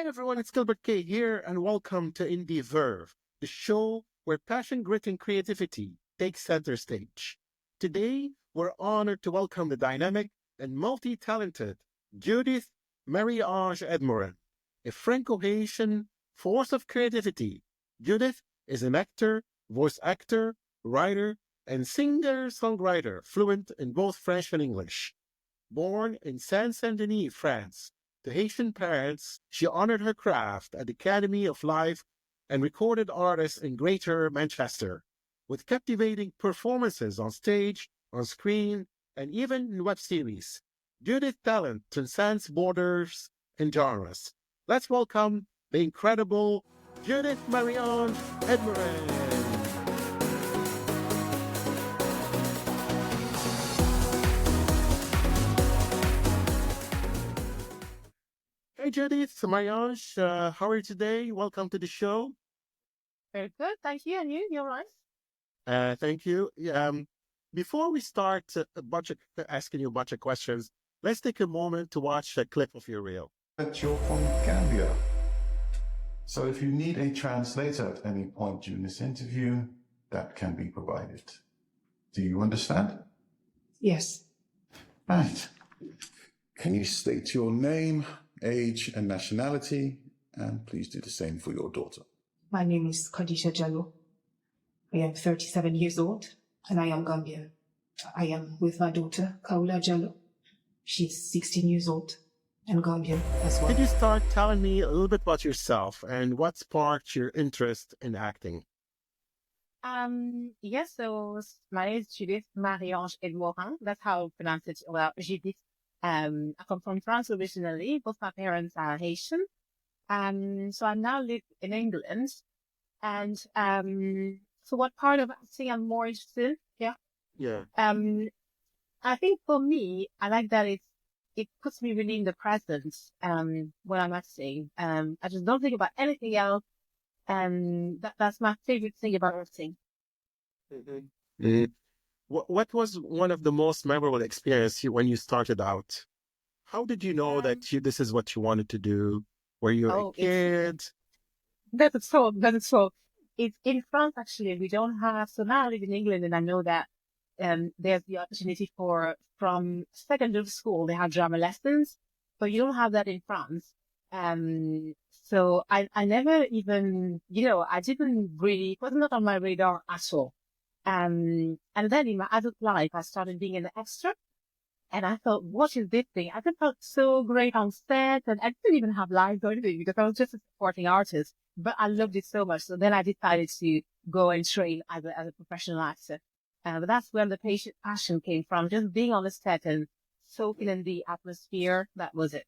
Hey everyone, it's Gilbert.K here, and welcome to Indie Verve, the show where passion, grit, and creativity take center stage. Today, we're honored to welcome the dynamic and multi-talented Judith Marie-Ange Edmorin, a Franco-Haitian force of creativity. Judith is an actor, voice actor, writer, and singer-songwriter fluent in both French and English. Born in Saint-Saint-Denis, France, to Haitian parents, she honored her craft at the Academy of Life and recorded artists in Greater Manchester, with captivating performances on stage, on screen, and even in web series. Judith's talent transcends borders and genres. Let's welcome the incredible Judith Marie-Ange Edmorin. Hey Judith, Marie-Ange, how are you today? Welcome to the show. Very good. Thank you. And you? You're right. Thank you. Before we start asking you a bunch of questions, let's take a moment to watch a clip of your reel. That you're from Gambia. So if you need a translator at any point during this interview, that can be provided. Do you understand? Yes. Right. Can you state your name, age, and nationality? And please do the same for your daughter. My name is Khadija Jallo. I am 37 years old and I am Gambian. I am with my daughter, Kaula Jallo. She's 16 years old and Gambian as well. Could you start telling me a little bit about yourself and what sparked your interest in acting? Yes, so my name is Judith Marie-Ange Edmorin. That's how I pronounce it. Well, Judith. I come from France originally. Both my parents are Haitian. So I now live in England. And so what part of acting I'm more interested in? Yeah. Yeah. I think for me, I like that it puts me really in the present when I'm acting. I just don't think about anything else. That's my favorite thing about acting. Mm-hmm. What was one of the most memorable experiences when you started out? How did you know that this is what you wanted to do? Were you a kid? That's so. It's in France, actually. We don't have, so now I live in England and I know that there's the opportunity from secondary school, they have drama lessons, but you don't have that in France. So I never even, I didn't really, it was not on my radar at all. And then in my adult life, I started being an extra. And I thought, what is this thing? I just felt so great on set, and I didn't even have lines or anything because I was just a supporting artist. But I loved it so much. So then I decided to go and train as a professional actor. But that's where the passion came from, just being on the set and soaking in the atmosphere. That was it.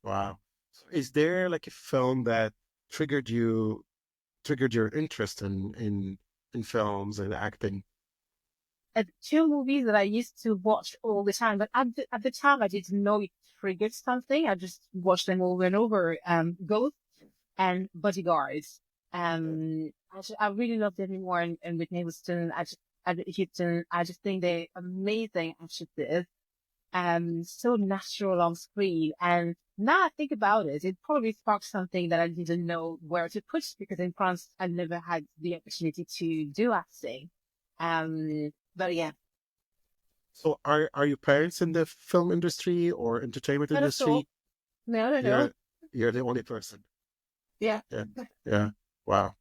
Wow. So is there like a film that triggered your interest in films and acting? Two movies that I used to watch all the time, but at the time I didn't know it triggered something. I just watched them over and over. Ghost and Bodyguards. I really love Demi Moore and Whitney Houston. I just think they're amazing actresses. So natural on screen. And now I think about it, it probably sparked something that I didn't know where to put because in France I never had the opportunity to do acting. But yeah. So are your parents in the film industry or entertainment industry? No. You're the only person. Yeah. Yeah. Wow.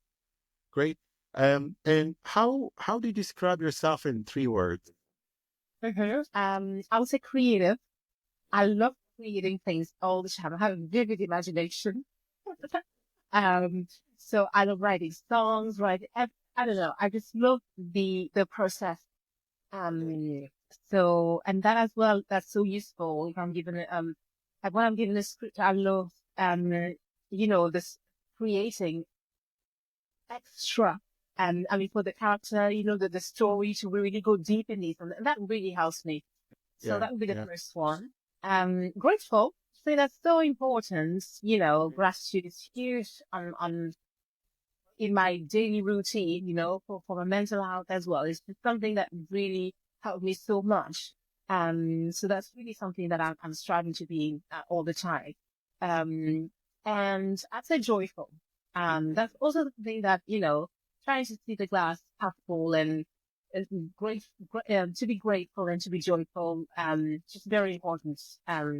Great. And how do you describe yourself in 3 words? I would say creative. I love creating things all the time. I have a vivid imagination. So I love writing songs, I don't know. I just love the process. So, and that as well, that's so useful if I'm given, like when I'm given a script, I love, this creating extra. And I mean, for the character, the story to really go deep in these, and that really helps me. So that would be the first one. Grateful. So that's so important. Gratitude is huge in my daily routine, for my mental health as well. It's just something that really helped me so much. So that's really something that I'm striving to be all the time. and I'd say joyful. That's also the thing that, trying to see the glass half full and to be grateful and to be joyful, just very important,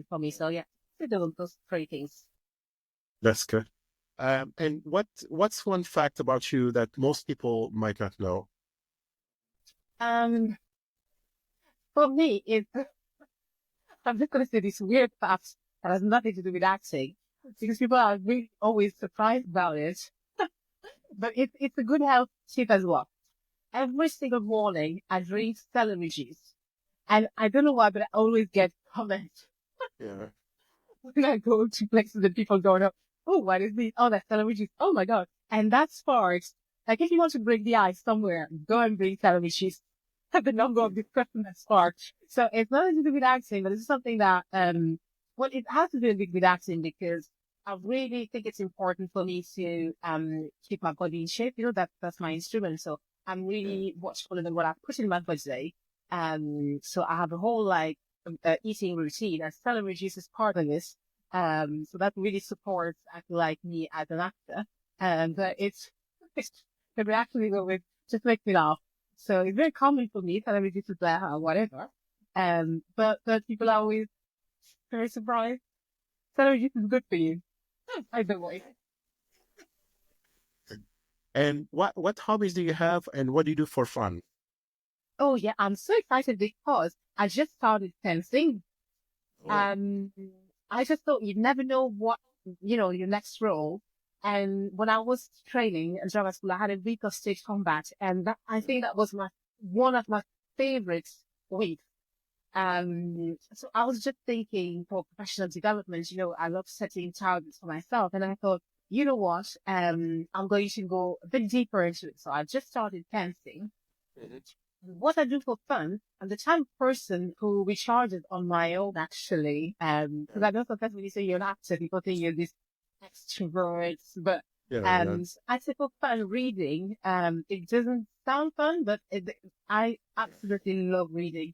for me. So yeah, those three things. That's good. And what's one fact about you that most people might not know? Um, for me, I'm just going to say this weird fact that has nothing to do with acting because people are really always surprised about it. But it's a good health tip as well. Every single morning, I drink celery juice. And I don't know why, but I always get comments Yeah. when I go to places and people going up, oh, what is this? Oh, that's celery juice. Oh my God. And that sparks, like if you want to break the ice somewhere, go and bring celery juice. The number of discussion that sparked. So it's nothing to do with acting, but it's something that, well, it has to do with acting because I really think it's important for me to, keep my body in shape. That's my instrument. So I'm really watchful of what I put in my body. So I have a whole eating routine and celery juice is part of this. So that really supports, I feel like, me as an actor. And, it's the reaction you go with just makes me laugh. So it's very common for me, celery juice is there or whatever. But people are always very surprised. Celery juice is good for you. By the way. And what hobbies do you have and what do you do for fun? Oh yeah, I'm so excited because I just started fencing. Oh, I just thought you'd never know what, your next role. And when I was training at drama school, I had a week of stage combat, and I think that was one of my favorite weeks. So I was just thinking for professional development, I love setting targets for myself, and I thought, you know what, I'm going to go a bit deeper into it. So I just started fencing. mhm. What I do for fun, I'm the type of person who recharges on my own, actually. Because I know sometimes when you say you're an actor, people think you're this extrovert, but Yeah. I say for fun reading. It doesn't sound fun, but I absolutely love reading.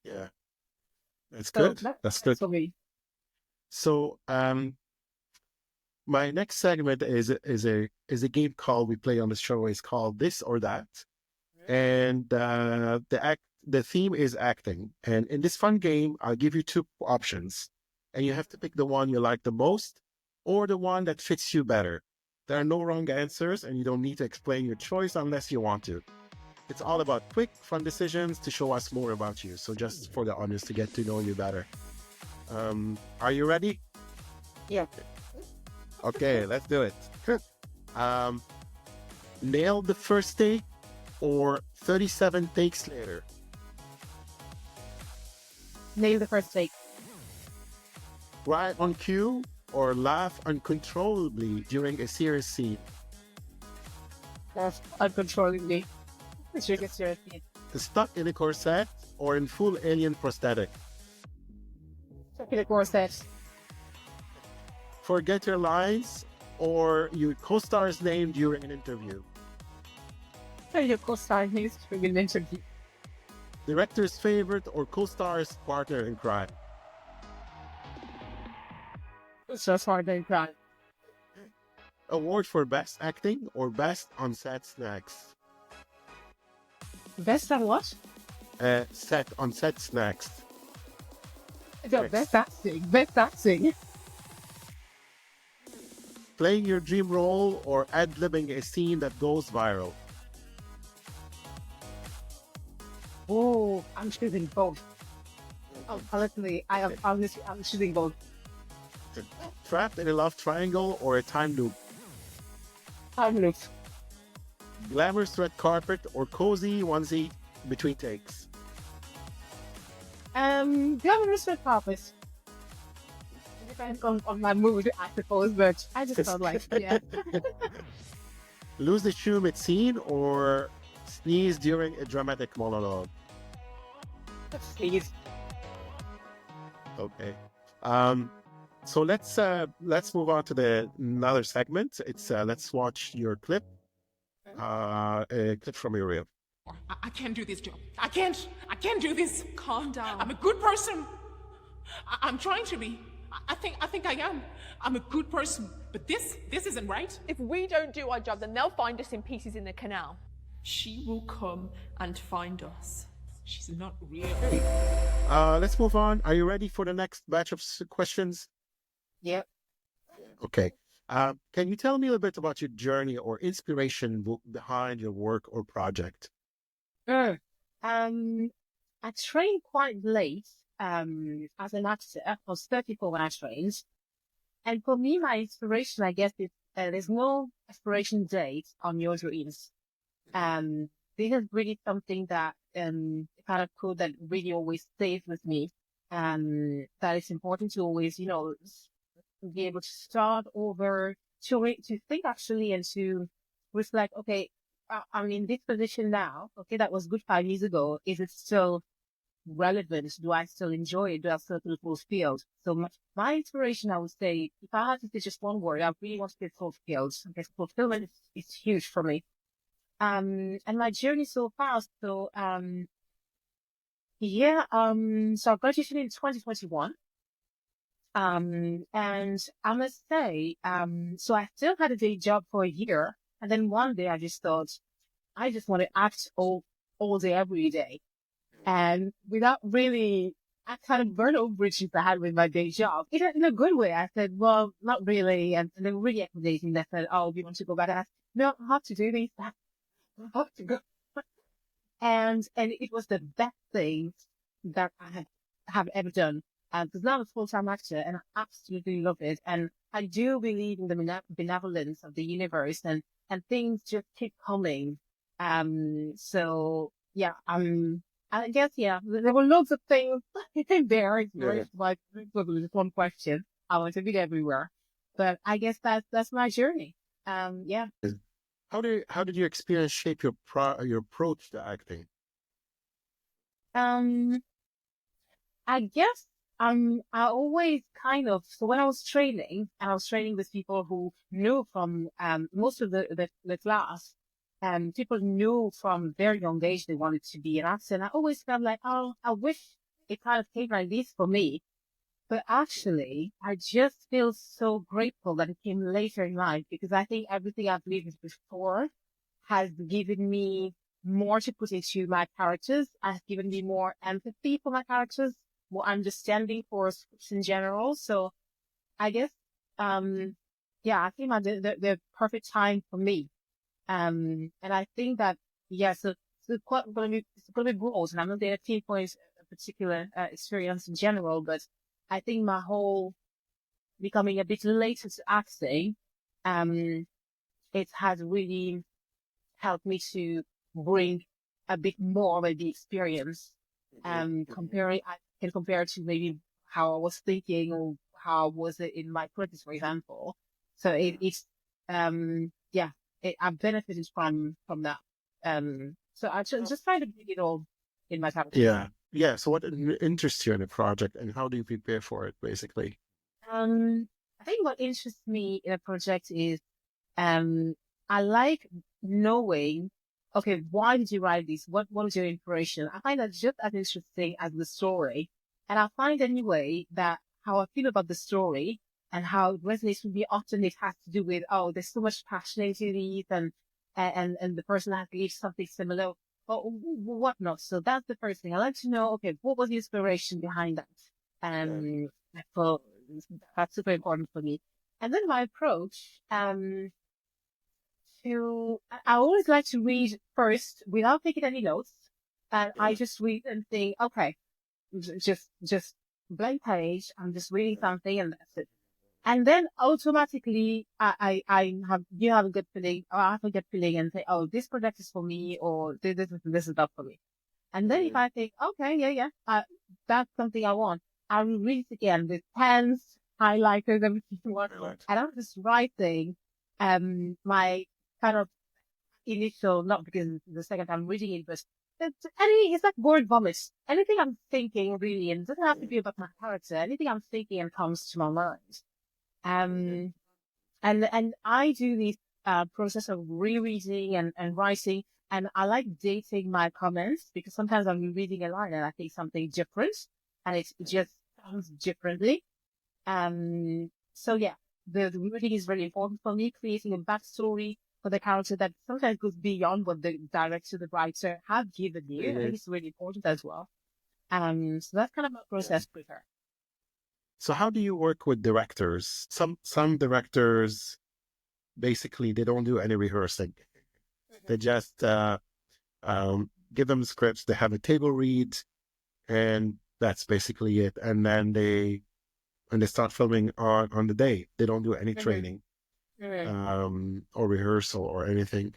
Yeah. That's So good. that's That's good. for me. So, my next segment is a game called we play on the show is called This or That, and the theme is acting. And in this fun game, I'll give you two options, and you have to pick the one you like the most or the one that fits you better. There are no wrong answers, and you don't need to explain your choice unless you want to. It's all about quick, fun decisions to show us more about you. So just for the audience to get to know you better. Are you ready? Yeah. Okay, let's do it. um, Nail the first take or 37 takes later? Nail the first take. Cry on cue or laugh uncontrollably during a serious scene? That's uncontrollably. It's really serious. Stuck in a corset or in full alien prosthetic? Stuck in a corset. Forget your lines or your co-star's name during an interview? Your co-star needs to be an interview. Director's favorite or co-star's partner in crime? It's just hard to cry. Award for best acting or best on-set snacks? Best at what? On-set snacks. Yeah, best acting. Best acting. Playing your dream role or ad-libbing a scene that goes viral? Oh, I'm choosing both. Honestly, I'm choosing both. Trapped in a love triangle or a time loop? Time loop. Glamorous red carpet or cozy onesie between takes? Glamorous red carpet. It depends on my mood, I suppose, but I just felt like, yeah. Lose the shoe mid-scene or sneeze during a dramatic monologue? Please. Okay. So let's move on to another segment. It's let's watch your clip. A clip from your reel. I can't do this job. I can't do this. Calm down. I'm a good person. I'm trying to be. I think I am. I'm a good person. But this isn't right. If we don't do our job, then they'll find us in pieces in the canal. She will come and find us. She's not real. Let's move on. Are you ready for the next batch of questions? Yep. Okay. Can you tell me a little bit about your journey or inspiration behind your work or project? I trained quite late as an actor. I was 34 when I trained. And for me, my inspiration, I guess, is there's no expiration date on your dreams. This is really something that kind of quote that really always stays with me. That it's important to always, be able to start over, to think actually, and to reflect. Okay, I'm in this position now. Okay, that was good 5 years ago. Is it still relevant? Do I still enjoy it? Do I still feel fulfilled? So my inspiration, I would say, if I had to say just one word, I really want to say fulfilled. Okay, fulfillment is huge for me. And my journey so far, so I graduated in 2021. And I must say, so I still had a day job for a year. And then one day I just thought, I just want to act all day, every day. And without really, I kind of burned all bridges I had with my day job. In a good way. I said, well, not really. And they were really accommodating. They said, oh, you want to go back? I said, no, I have to do this. I have to go. And it was the best thing that I have ever done. Because now I'm a full-time actor and I absolutely love it. And I do believe in the benevolence of the universe and things just keep coming. So yeah, I guess, yeah, there were loads of things in there. It's very like just one question. I want to be everywhere, but I guess that's my journey. Yeah. How did your experience shape your approach to acting? I guess I always so when I was training, and I was training with people who knew from most of the class. People knew from very young age they wanted to be an actor. And I always felt like, oh, I wish it kind of came like this for me. But actually, I just feel so grateful that it came later in life, because I think everything I've lived before has given me more to put into my characters, has given me more empathy for my characters, more understanding for scripts in general. So I guess, I think the perfect time for me. And I think that, so it's going to be broad, and I'm not going to pinpoint a particular experience in general, but I think my whole becoming a bit later to acting, it has really helped me to bring a bit more of the experience. I can compare it to maybe how I was thinking or how was it in my practice, for example. So I've benefited from that. So I just try to bring it all in my character. Yeah. So what interests you in a project, and how do you prepare for it, basically? I think what interests me in a project is, I like knowing, okay, why did you write this? What was your inspiration? I find that just as interesting as the story. And I find anyway that how I feel about the story and how it resonates with me, often it has to do with, oh, there's so much passion into these, and the person has lived something similar, or whatnot. So that's the first thing. I like to know, okay, what was the inspiration behind that? So that's super important for me. And then my approach, I always like to read first without taking any notes. And I just read and think, okay, just blank page. I'm just reading something and that's it. And then automatically I have a good feeling, or I have a good feeling, and say, oh, this project is for me, or this is not for me. And then if I think, okay, that's something I want, I will read it again with pens, highlighters, everything you want. And I'm just writing, my kind of initial, not because the second time reading it, but it's like word vomit. Anything I'm thinking, really, and it doesn't have to be about my character, anything I'm thinking and comes to my mind. And I do this process of rereading and writing, and I like dating my comments, because sometimes I'm reading a line and I think something different, and it just sounds differently. So yeah, the reading is very important for me, creating a backstory for the character that sometimes goes beyond what the director, the writer have given you. I think it's really important as well. So that's kind of my process with her. So how do you work with directors? Some directors basically they don't do any rehearsing. They just give them scripts. They have a table read, and that's basically it. And then they start filming on the day. They don't do any training, or rehearsal or anything.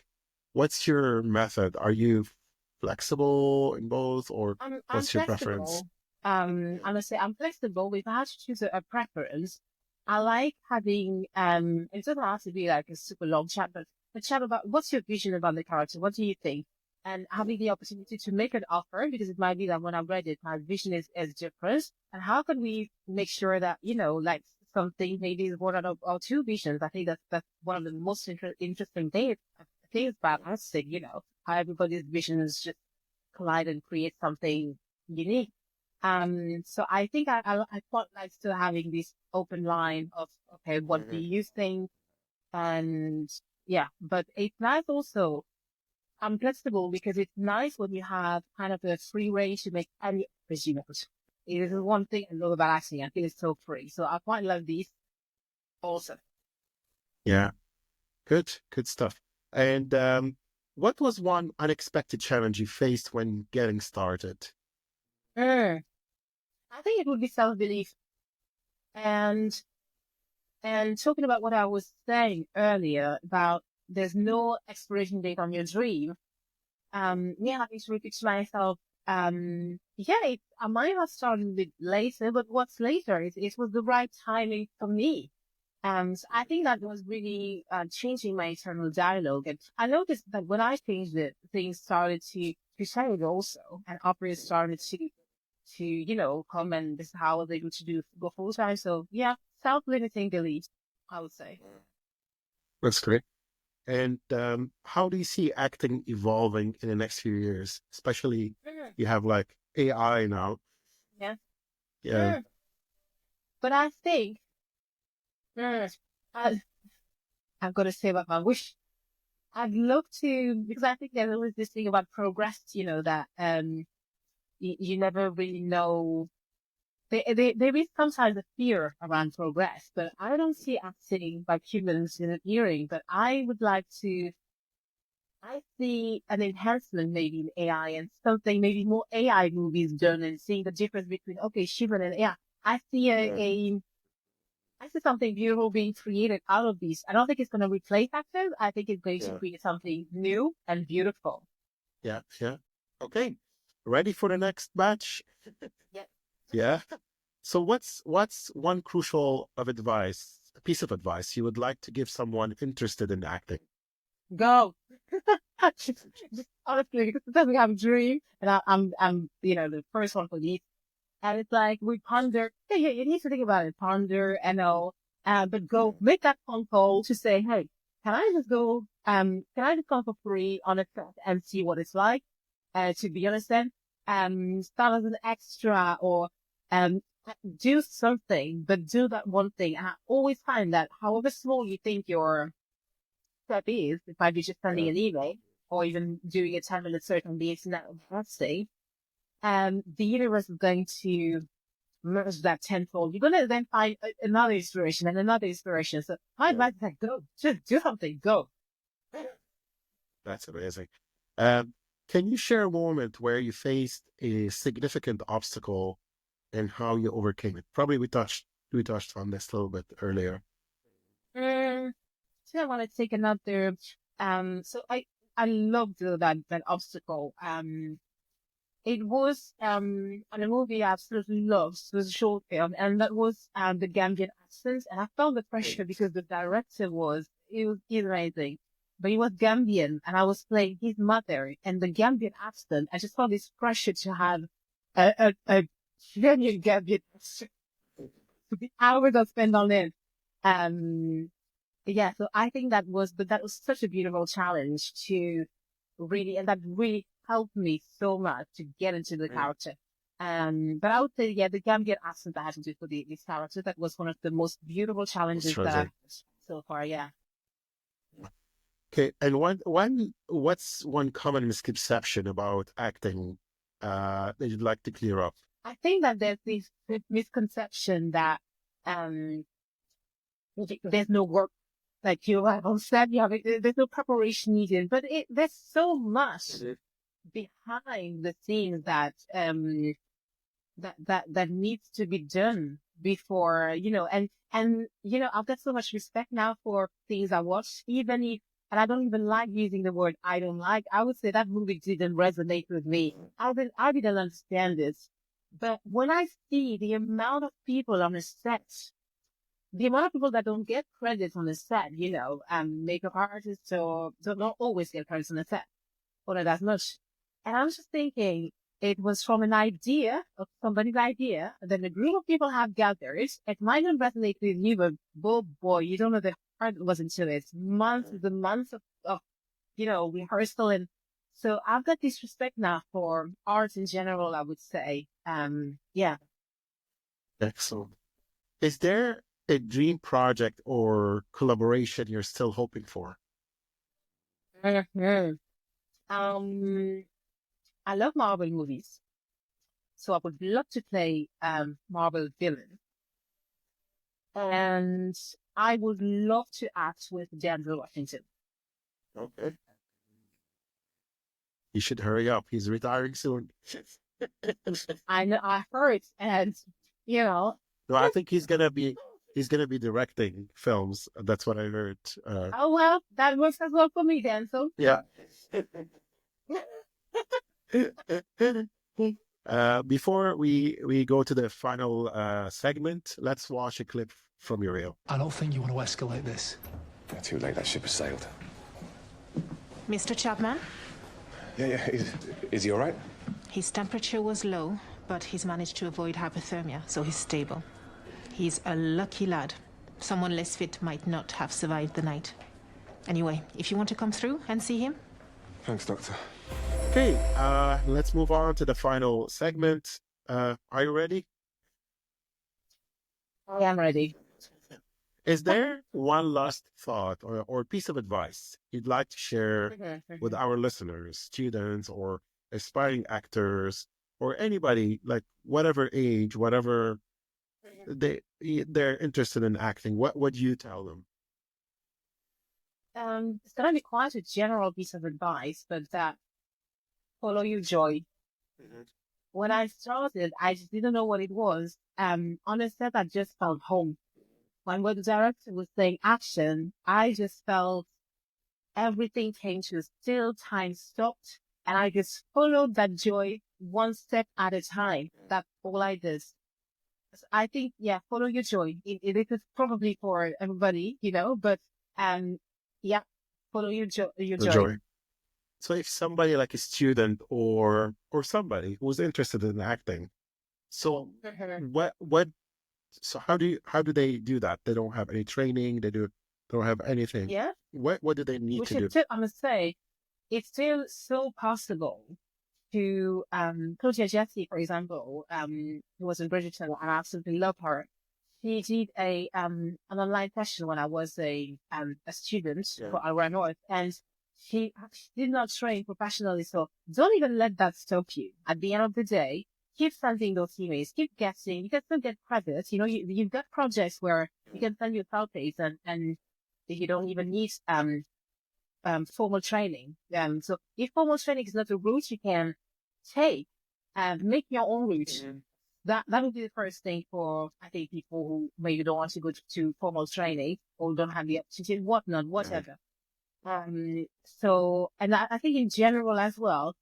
What's your method? Are you flexible in both, or I'm what's your preference? flexible. I must say I'm flexible. If I had to choose a preference, I like having it doesn't have to be like a super long chat, but a chat about what's your vision about the character, what do you think, and having the opportunity to make an offer, because it might be that when I read it, my vision is different, and how can we make sure that like something maybe is one out of our two visions. I think that's one of the most interesting things about us, how everybody's visions just collide and create something unique. So I think I quite like still having this open line of, okay, what do you think? And yeah, but it's nice also. I'm flexible because it's nice when you have kind of a free range to make any decisions. It is one thing I love about acting. I think it's so free. So I quite love these also. Yeah, good stuff. And what was one unexpected challenge you faced when getting started? I think it would be self-belief. And talking about what I was saying earlier about there's no expiration date on your dream. Me having to repeat to myself, I might have started a bit later, but what's later? It was the right timing for me. So I think that was really changing my internal dialogue. And I noticed that when I changed it, things started to change also, and operas started to come, and this is how I was able to go full time. So yeah, self-limiting beliefs, I would say. That's great. And how do you see acting evolving in the next few years? Especially you have like AI now. Yeah. Yeah. But I think I've got to say about my wish. I'd love to, because I think there's always this thing about progress, that you never really know. There is sometimes a fear around progress, but I don't see acting by humans disappearing. But I would like to. I see an enhancement maybe in AI and something maybe more AI movies done, and seeing the difference between human and AI. I see I see something beautiful being created out of these. I don't think it's going to replace actors. I think it's going to create something new and beautiful. Yeah. Okay. Ready for the next batch? Yep. Yeah. So what's one crucial piece of advice you would like to give someone interested in acting? Go. Honestly, because sometimes we have a dream, and I'm the first one for these. And it's like we ponder. Yeah, you need to think about it. Ponder and all. But go make that phone call to say, hey, can I just go? Can I just come for free on a set and see what it's like? To be honest, then, start as an extra or do something, but do that one thing. And I always find that however small you think your step is, it might be just sending an email or even doing a 10-minute search on the internet of casting, the universe is going to merge that tenfold. You're going to then find another inspiration and another inspiration. So my advice is like, go, just do something, go. That's amazing. Can you share a moment where you faced a significant obstacle and how you overcame it? Probably we touched on this a little bit earlier. So I want to take another. So I loved that obstacle. It was a movie I absolutely loved. It was a short film, and that was the Gambian accent. And I felt the pressure because the director he's amazing, but he was Gambian, and I was playing his mother, and the Gambian accent. I just felt this pressure to have a genuine Gambian accent. The hours I spent on it. Yeah, so I think that was such a beautiful challenge to really, and that really helped me so much to get into the character. But I would say, yeah, the Gambian accent that I had to do for this character, that was one of the most beautiful challenges that I've so far, yeah. Okay, and what's one common misconception about acting that you'd like to clear up? I think that there's this misconception that um there's no work, like you have said, there's no preparation needed, but there's so much behind the scenes that that needs to be done before, and I've got so much respect now for things I watch, even if, and I don't even like using the word I don't like. I would say that movie didn't resonate with me. I didn't understand this. But when I see the amount of people on a set, the amount of people that don't get credit on the set, makeup artists or don't not always get credit on the set, or not as much. And I was just thinking, it was from an idea of somebody's idea that a group of people have gathered. It might not resonate with you, but oh boy, you don't know the heart that was into it. The months of rehearsal. And so I've got this respect now for art in general, I would say. Yeah. Excellent. Is there a dream project or collaboration you're still hoping for? Mhm. I love Marvel movies, so I would love to play Marvel villain, and I would love to act with Denzel Washington. Okay. You should hurry up. He's retiring soon. I know, I heard, and No, I think he's gonna be directing films. That's what I heard. Oh well, that works as well for me then. So Yeah. Before we go to the final segment, let's watch a clip from your reel. I don't think you want to escalate this. Too late, that ship has sailed. Mr. Chapman? Yeah. Is he all right? His temperature was low, but he's managed to avoid hypothermia, so he's stable. He's a lucky lad. Someone less fit might not have survived the night. Anyway, if you want to come through and see him. Thanks, Doctor. Okay, let's move on to the final segment. Are you ready? I am ready. Is there one last thought or piece of advice you'd like to share with our listeners, students, or aspiring actors, or anybody, like whatever age, whatever they're interested in acting? What would you tell them? It's gonna be quite a general piece of advice, but that follow your joy. When I started, I just didn't know what it was. On a set, I just felt home. When the director was saying action, I just felt everything came to a still, time stopped, and I just followed that joy one step at a time. That's all I did. So I think, yeah, follow your joy. It is probably for everybody, but yeah, follow your joy. So if somebody like a student or somebody who's interested in acting, so so how do they do that? They don't have any training, don't have anything. Yeah. What do they need to do? I must say, it's still so possible to Claudia Jessie, for example, who was in Bridgerton, and I absolutely love her. She did an online session when I was a student for Alra North, and she did not train professionally. So don't even let that stop you. At the end of the day, keep sending those emails, keep guessing. You can still get credit. You've got projects where you can send your selfies and you don't even need formal training. So if formal training is not a route you can take, make your own route. That would be the first thing for, I think, people who maybe don't want to go to formal training or don't have the opportunity, whatever. So, and I think in general as well,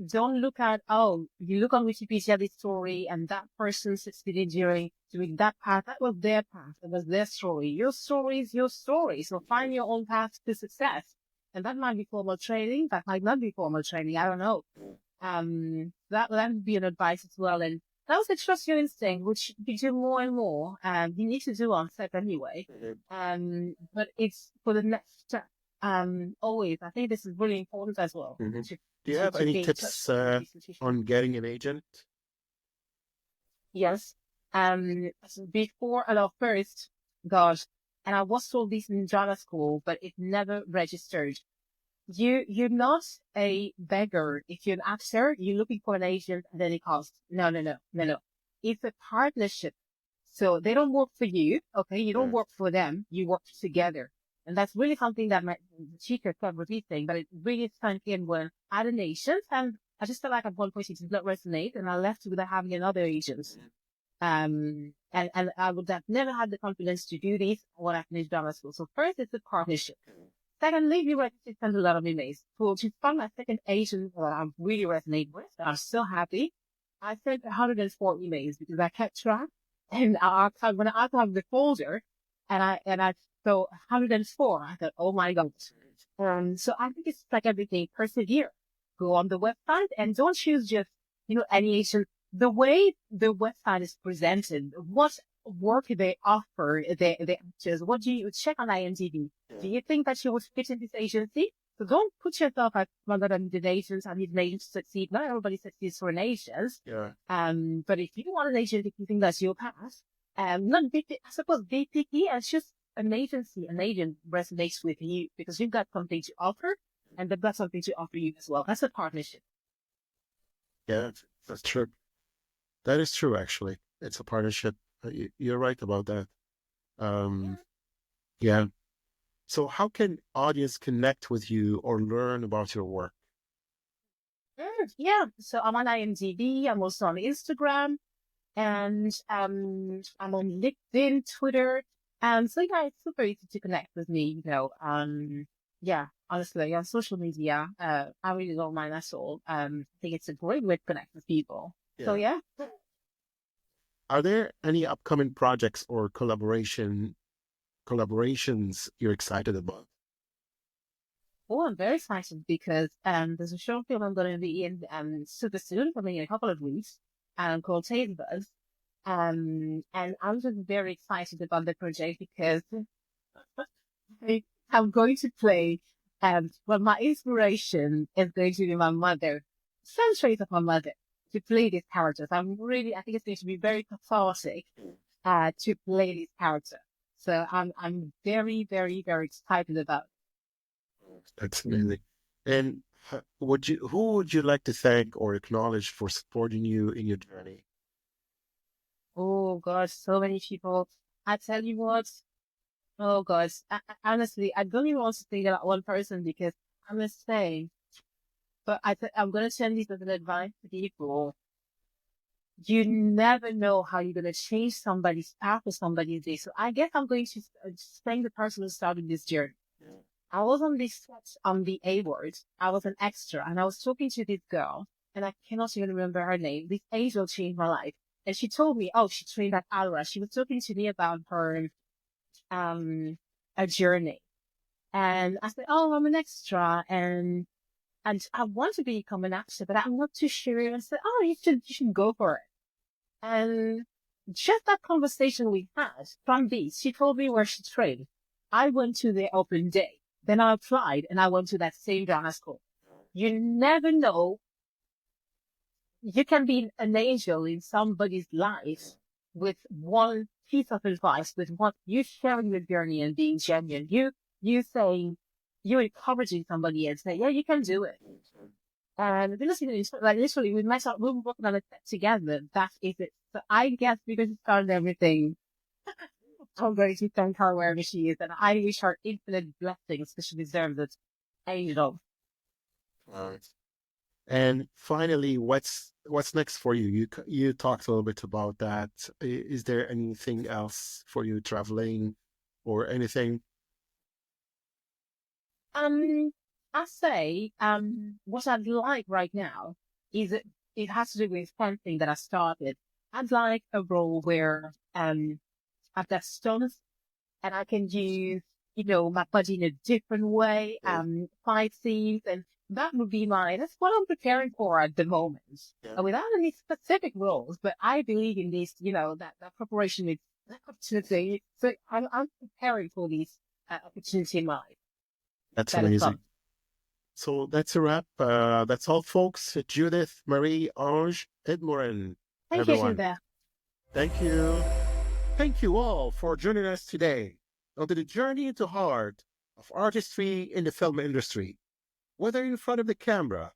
don't look at, you look on Wikipedia, this story, and that person succeeded during that path. That was their path. That was their story. Your story is your story. So find your own path to success. And that might be formal training. That might not be formal training. I don't know. That would be an advice as well. And that was the trust your instinct, which you do more and more. You need to do on set anyway. But it's for the next step. Always. I think this is really important as well. Do you have any tips on getting an agent? Yes. So before, first, gosh, and I was told this in drama school, but it never registered. You're not a beggar. If you're an actor, you're looking for an agent at any cost. No, no, no, no, no. It's a partnership. So they don't work for you. Okay. You don't work for them. You work together. And that's really something that my teacher kept repeating, but it really sank in when I had an agent, and I just felt like at one point it did not resonate, and I left without having another agent. And I would have never had the confidence to do this when I finished drama school. So first, it's a partnership. Secondly, we were to send a lot of emails. So to find my second agent that I'm really resonating with, I'm so happy. I sent 104 emails because I kept track, and I archived, when I archived the folder, and I so 104. I thought, oh my God. So I think it's like everything. Persevere. Go on the website and don't choose just any agent. The way the website is presented, what work they offer, the actors, what do you check on IMDb? Do you think that you would fit in this agency? So don't put yourself at one of the agents. I need an agent to succeed. Not everybody succeeds for an agent. Yeah. But if you want an agent, if you think that's your path, not be, I suppose be picky. It's just an agency, an agent resonates with you because you've got something to offer, and they've got something to offer you as well. That's a partnership. Yeah, that's true. That is true, actually. It's a partnership. You're right about that. Yeah. So how can audience connect with you or learn about your work? Yeah. So I'm on IMDb. I'm also on Instagram, and I'm on LinkedIn, Twitter. So yeah, it's super easy to connect with me. Yeah, honestly, on social media, I really don't mind at all. I think it's a great way to connect with people. So yeah. Are there any upcoming projects or collaborations you're excited about? Oh, I'm very excited because there's a short film I'm going to be in super soon, probably in a couple of weeks, called Taste Buzz. And I'm just very excited about the project because I'm going to play, well, my inspiration is going to be my mother, some traits of my mother, to play these characters. I think it's going to be very cathartic, to play this character. So I'm very, very, very excited about it. That's amazing. And who would you like to thank or acknowledge for supporting you in your journey? Oh gosh, so many people. I tell you what, oh gosh, honestly, I don't even want to say that one person because I'm gonna say, but I'm gonna send this as an advice to people. You never know how you're gonna change somebody's path or somebody's day. So I guess I'm going to thank the person who started this journey. I was on this set on the A word. I was an extra, and I was talking to this girl, and I cannot even remember her name. This angel changed my life. And she told me, oh, she trained at Alra. She was talking to me about her, a journey. And I said, oh, I'm an extra, and I want to become an actor, but I'm not too sure. And I said, oh, you should go for it. And just that conversation we had from this, she told me where she trained. I went to the open day. Then I applied, and I went to that same drama school. You never know. You can be an angel in somebody's life with one piece of advice, with what you sharing your journey and being genuine. You saying, you're encouraging somebody and saying, yeah, you can do it. And like literally, we met up, we were working on it together. That is it. So I guess because it started everything, I'm going to thank her wherever she is, and I wish her infinite blessings because she deserves it. Angel. And finally, what's next for you? You talked a little bit about that. Is there anything else for you, traveling or anything? I say, what I'd like right now is it has to do with something that I started. I'd like a role where, I've got stunts and I can use, my body in a different way, fight scenes, and that would be that's what I'm preparing for at the moment. Without any specific roles, but I believe in this, that preparation is that opportunity. So I'm preparing for this opportunity in life. That's amazing. So that's a wrap. That's all, folks. Judith Marie-Ange Edmorin. Thank you, Gilbert. Thank you. Thank you all for joining us today onto the journey into heart of artistry in the film industry. Whether in front of the camera,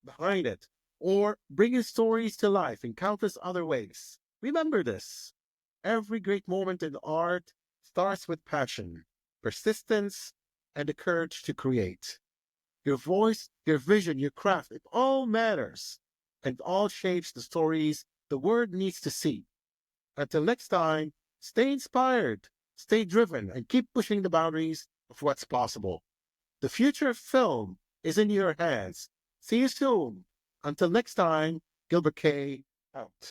behind it, or bringing stories to life in countless other ways. Remember this. Every great moment in art starts with passion, persistence, and the courage to create. Your voice, your vision, your craft, it all matters. And it all shapes the stories the world needs to see. Until next time, stay inspired, stay driven, and keep pushing the boundaries of what's possible. The future of film is in your hands. See you soon. Until next time, Gilbert K. out.